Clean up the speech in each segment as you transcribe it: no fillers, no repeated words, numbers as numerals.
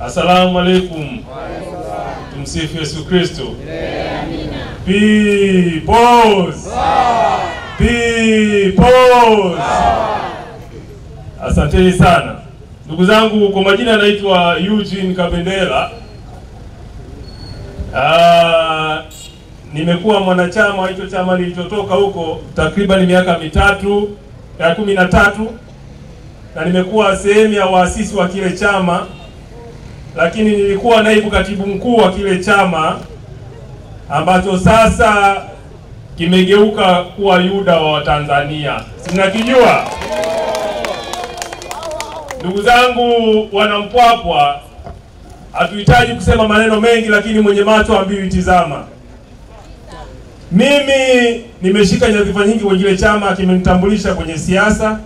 Assalamu alaikum. Tumsifu Yesu Kristo. Peoples. Peoples. Asanteni sana. Ndugu zangu, kwa majina naitwa Eugene Kabendela. Nimekuwa mwanachama wa hicho chama nilichotoka huko takriban miaka 13 na nimekuwa sehemu ya waasisi wa kile chama, lakini nilikuwa naibu katibu mkuu wa kile chama ambacho sasa kimegeuka kuwa Yuda wa Tanzania. Sinakijua. Ndugu zangu wana Mpwapwa, hatuhitaji kusema maneno mengi, lakini mwenye macho ambiwi tizama. Mimi nimeshika nyadhifa nyingi kwenye kile chama, kimenitambulisha kwenye siasa.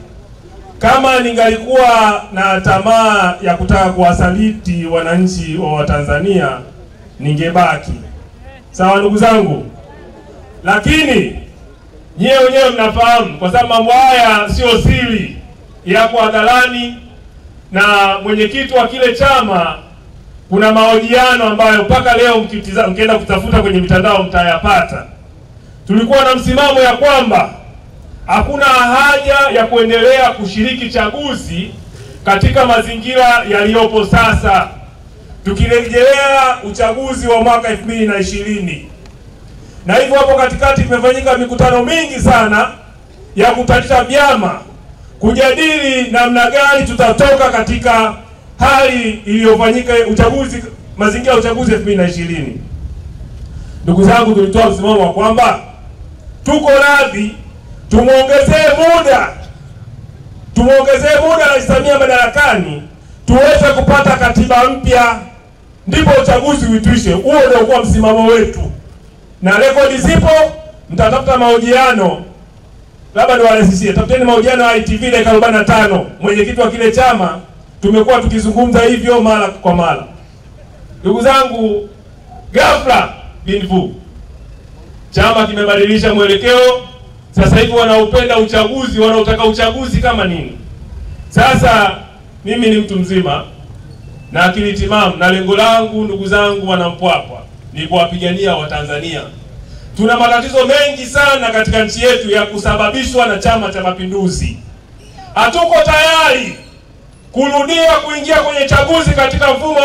Kama ningalikuwa na tamaa ya kutaka kuwasaliti wananchi wa Tanzania, ningebaki. Sawa ndugu zangu? Lakini nyie wenyewe mnafahamu, kwa sababu mambo haya sio siri, yako hadharani, na mwenyekiti wa kile chama kuna mahojiano ambayo mpaka leo mkienda kutafuta kwenye mitandao mtayapata. Tulikuwa na msimamo ya kwamba hakuna haja ya kuendelea kushiriki chaguzi katika mazingira yaliyopo sasa, tukirejelea uchaguzi wa mwaka 2020. Na hivyo hapo katikati tumefanyika mikutano mingi sana ya kutanisha vyama kujadili namna gani tutatoka katika hali iliyofanyika uchaguzi, mazingira ya uchaguzi 2020. Ndugu zangu, tulitoa msimamo wa kwamba tuko radhi tumuongezee muda Rais Samia madarakani tuweze kupata katiba mpya, ndipo uchaguzi uitishe. Huo ndio kwa msimamo wetu, na rekodi zipo. Mtatafuta mahojiano, labda ndio wale tafuteni mahojiano ya ITV dakika 45. Mwenyekiti wa kile chama tumekuwa tukizungumza hivyo mara kwa mara. Ndugu zangu, ghafla binfu chama kimebadilisha mwelekeo. Sasa hivi wanaupenda uchaguzi, wanautaka uchaguzi kama nini. Sasa mimi ni mtu mzima na akili timamu, na lengo langu ndugu zangu wana Mpwapwa ni kuwapigania Watanzania. Tuna matatizo mengi sana katika nchi yetu ya kusababishwa na Chama cha Mapinduzi. Hatuko tayari kurudia kuingia kwenye chaguzi katika mfumo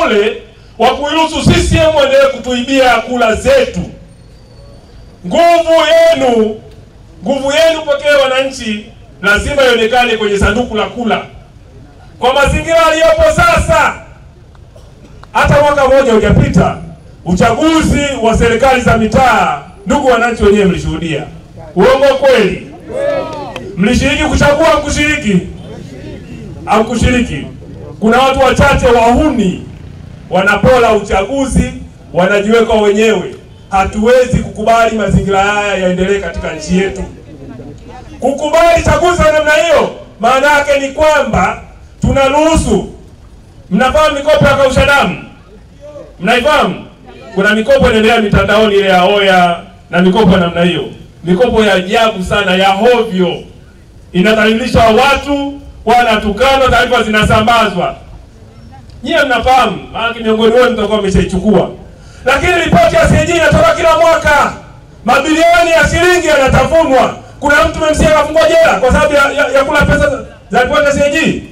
ule wa kuiruhusu CCM endelee kutuibia kula zetu. Nguvu yenu pekee wananchi lazima ionekane kwenye sanduku la kula. Kwa mazingira yaliyopo sasa, hata mwaka mmoja hujapita, uchaguzi wa serikali za mitaa, ndugu wananchi wenyewe mlishuhudia. Uongo kweli? Mlishiriki kuchagua au kushiriki? Kuna watu wachache wahuni wanapola uchaguzi, wanajiweka wenyewe. Hatuwezi kukubali mazingira haya yaendelee katika nchi yetu. Kukubali chaguzi za namna hiyo maana yake ni kwamba tunaruhusu. Mnafahamu mikopo ya kausha damu? Mnaifahamu? Kuna mikopo inaendelea mitandaoni ile ya Oya na mikopo ya namna hiyo. Mikopo ya ajabu sana, ya hovyo. Inadhalilisha watu, wanatukana, taarifa zinasambazwa. Nyie mnafahamu, maana miongoni wenu mtakuwa mmeshaichukua. Lakini ripoti ya CAG inatoka kila mwaka. Mabilioni ya shilingi yanatafunwa. Kuna mtu mmemsikia kafungwa jela kwa sababu ya kula pesa za ripoti ya CAG?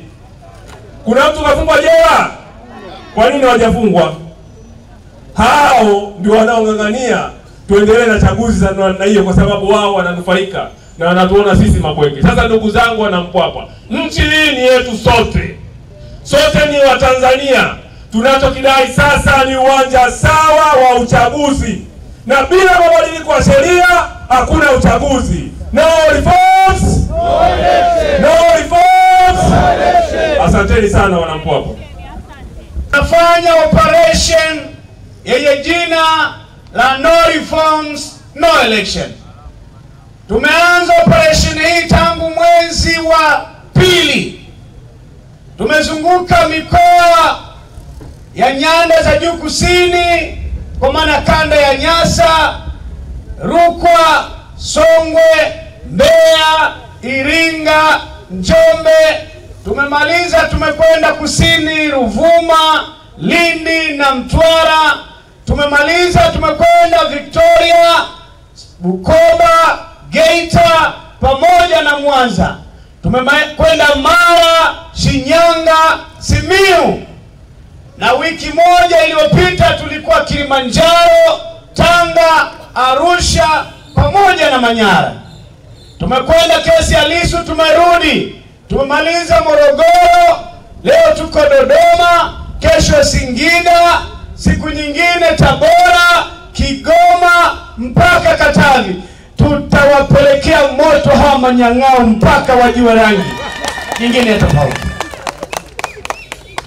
Kuna mtu kafungwa jela? Kwa nini hawajafungwa? Hao ndio wanaongangania tuendelee na chaguzi za namna hiyo, kwa sababu wao wananufaika na wanatuona sisi mabwege. Sasa ndugu zangu wana Mpwapwa, nchi hii ni yetu sote. Sote ni wa Tanzania. Tunachokidai sasa ni uwanja sawa wa uchaguzi, na bila mabadiliko ya sheria hakuna uchaguzi. No reforms, no election. No reforms, no election. Asanteni sana wana Mpwapwa. Nafanya operation yenye jina la no reforms, no election. Tumeanza operation hii tangu mwezi wa pili. Tumezunguka mikoa ya nyanda za juu kusini, kwa maana kanda ya Nyasa, Rukwa, Songwe, Mbeya, Iringa, Njombe. Tumemaliza, tumekwenda kusini Ruvuma, Lindi na Mtwara. Tumemaliza, tumekwenda Victoria, Bukoba, Geita pamoja na Mwanza. Tumekwenda Mara, Shinyanga, Simiyu. Na wiki moja iliyopita tulikuwa Kilimanjaro, Tanga, Arusha pamoja na Manyara. Tumekwenda kesi ya Lissu, tumerudi. Tumemaliza Morogoro, leo tuko Dodoma, kesho Singida, siku nyingine Tabora, Kigoma mpaka Katavi. Tutawapelekea moto hawa manyang'ao mpaka wajue rangi nyingine tofauti.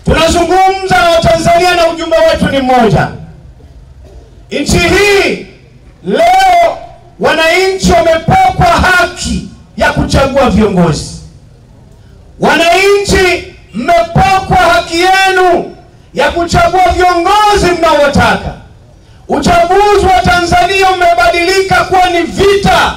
Tunazungumza na Watanzania na ujumbe wetu ni mmoja. Nchi hii leo wananchi wamepokwa haki ya kuchagua viongozi. Wananchi mmepokwa haki yenu ya kuchagua viongozi mnaowataka. Uchaguzi wa Tanzania umebadilika kuwa ni vita.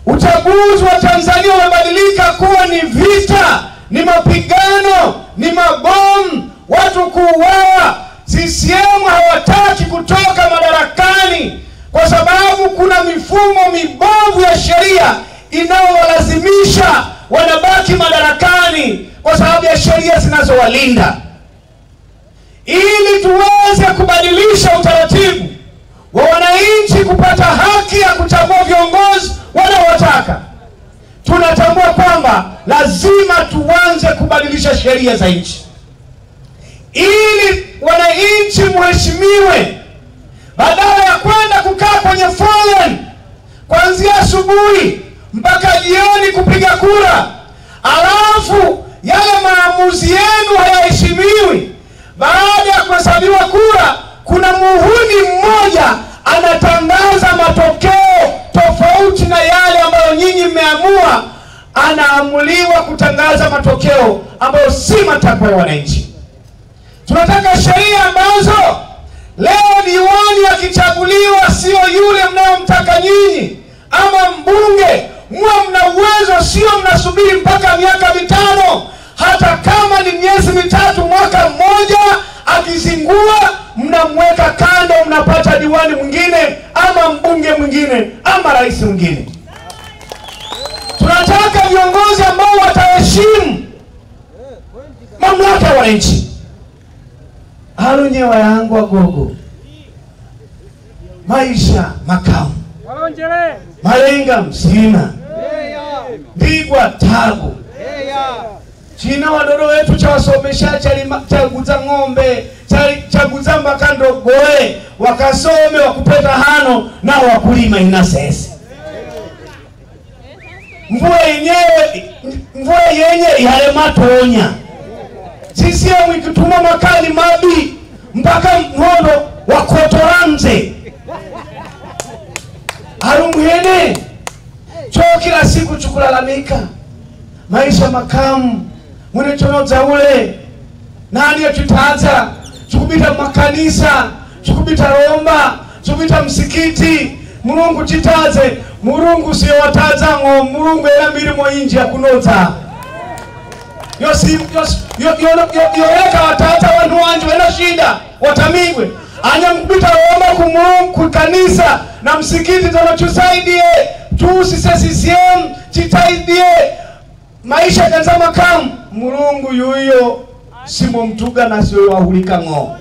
Uchaguzi wa Tanzania umebadilika kuwa ni vita, ni mapigano, ni mabomu, watu kuuawa. CCM hawataki kutoka madarakani kwa sababu kuna mifumo mibovu ya sheria inayowalazimisha wanabaki madarakani kwa sababu ya sheria zinazowalinda. Ili tuweze kubadilisha utaratibu wa wananchi kupata haki ya kuchagua viongozi wanaowataka, tunatambua kwamba lazima tuanze kubadilisha sheria za nchi. Ili wananchi mheshimiwe, badala ya kwenda kukaa kwenye foleni kuanzia asubuhi mpaka jioni kupiga kura, alafu yale maamuzi yenu hayaheshimiwi. Baada ya kuhesabiwa kura, kuna muhuni mmoja anatangaza matokeo tofauti na yale ambayo nyinyi mmeamua. Anaamuliwa kutangaza matokeo ambayo si matakwa ya wananchi. Tunataka sheria ambazo leo diwani akichaguliwa sio yule mnayomtaka nyinyi, ama mbunge mwe mna uwezo, sio mnasubiri mpaka miaka mitano. Hata kama ni miezi mitatu, mwaka mmoja, akizingua mnamweka kando, mnapata diwani mwingine ama mbunge mwingine ama rais mwingine. Tunataka viongozi ambao wataheshimu mamlaka ya wananchi. Alunyewa yangu wagogo maisha makamu Malenga msima Bigwa tagu China wadodo wetu chawasomesha chaguza ng'ombe chaguza mbakando goe wakasome wakupeta hano na wakulima inasesi. Mvua yenye yale matonya. Sisi ya mwikituma makali mabi mpaka mhono wakotoranze. Harumuhene choo kila siku chukulalamika maisha makamu mwene chono za ule nani ya tutaza chukubita makanisa chukubita romba chukubita msikiti Mulungu chitaze Mulungu siyo watazango Mulungu ela milimo inji ya kunoza yoeka wataza wanu wanji wena shida watamigwe anya mkubita romba kumulungu kukanisa na msikiti zono chusaidie chusise CCM chitaidie maisha kanza makamu Mulungu yuyo simo mtuga na siyo wahulika ngo.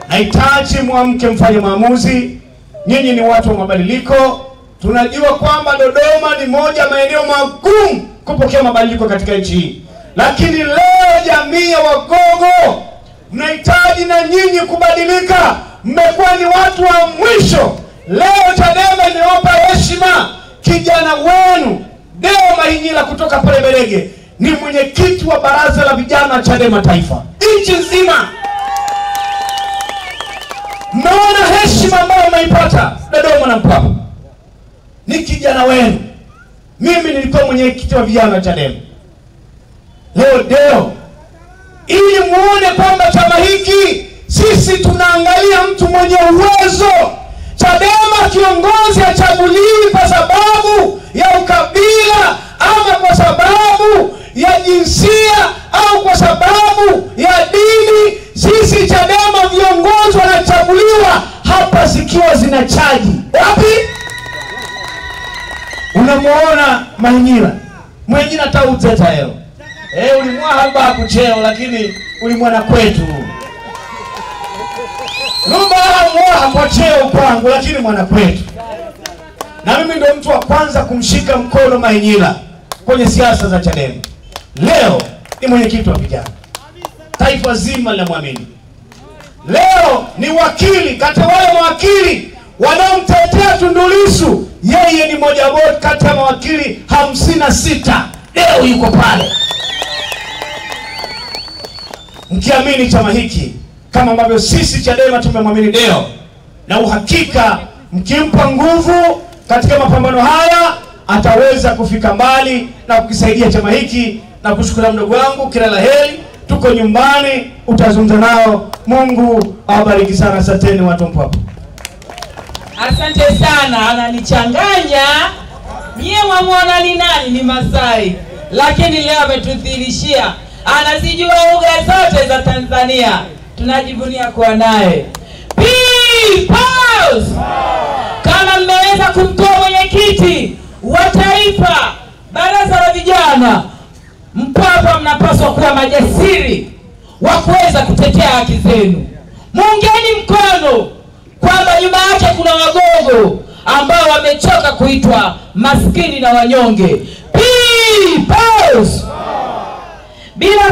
Naitachi muamke mfanye maamuzi. Nyinyi ni watu wa mabadiliko. Tunajua kwamba Dodoma ni moja maeneo magumu kupokea mabadiliko katika nchi hii. Lakini leo jamii ya Wagogo mnahitaji na nyinyi kubadilika. Mmekuwa ni watu wa mwisho. Leo Chadema imewapa heshima kijana wenu Deo Mahinyila kutoka pale Berege. Ni mwenyekiti wa baraza la vijana Chadema taifa nchi nzima. Mmeona heshima ambayo mnaipata Dodoma na Mpwapwa. Ni kijana wenu. Mimi nilikuwa mwenyekiti wa vijana Chadema. Leo Deo, ili muone kwamba chama hiki sisi tunaangalia mtu mwenye uwezo. Chadema kiongozi hachaguliwi kwa sababu ya ukabila ama kwa sababu ya jinsia au kwa sababu ya dini. unamuona Manyila mwenye atauteta leo ulimwa haba kucheo lakini ulimwana kwetu Rumba mwa kwa cheo kwangu lakini mwana kwetu. Na mimi ndio mtu wa kwanza kumshika mkono Manyila kwenye siasa za Chadema. Leo ni mwenyekiti wa vijana. Taifa zima linamwamini. Leo ni wakili kati ya wale mawakili wanaomtetea Tundu Lissu. Yeye ni moja wapo kati ya mawakili 56. Leo yuko pale. Mkiamini chama hiki kama ambavyo sisi Chadema tumemwamini Deo, na uhakika mkimpa nguvu katika mapambano haya ataweza kufika mbali na kukisaidia chama hiki. Na kushukuru mdogo wangu, kila laheri, tuko nyumbani, utazungumza nao. Mungu awabariki sana. Asanteni watu Mpwapwa. Asante sana, ananichanganya. Nyie mwamuona ni nani? Ni Masai. Lakini leo ametudhihirishia anazijua lugha zote za Tanzania. Tunajivunia kuwa naye. Peoples! Kama mmeweza kumtoa mwenyekiti wa taifa, baraza la vijana, Mpwapwa mnapaswa kuwa majasiri wa kuweza kutetea haki zenu. Muungeni mkono kwamba nyuma yake kuna wagogo ambao wamechoka kuitwa maskini na wanyonge. Peoples! Bila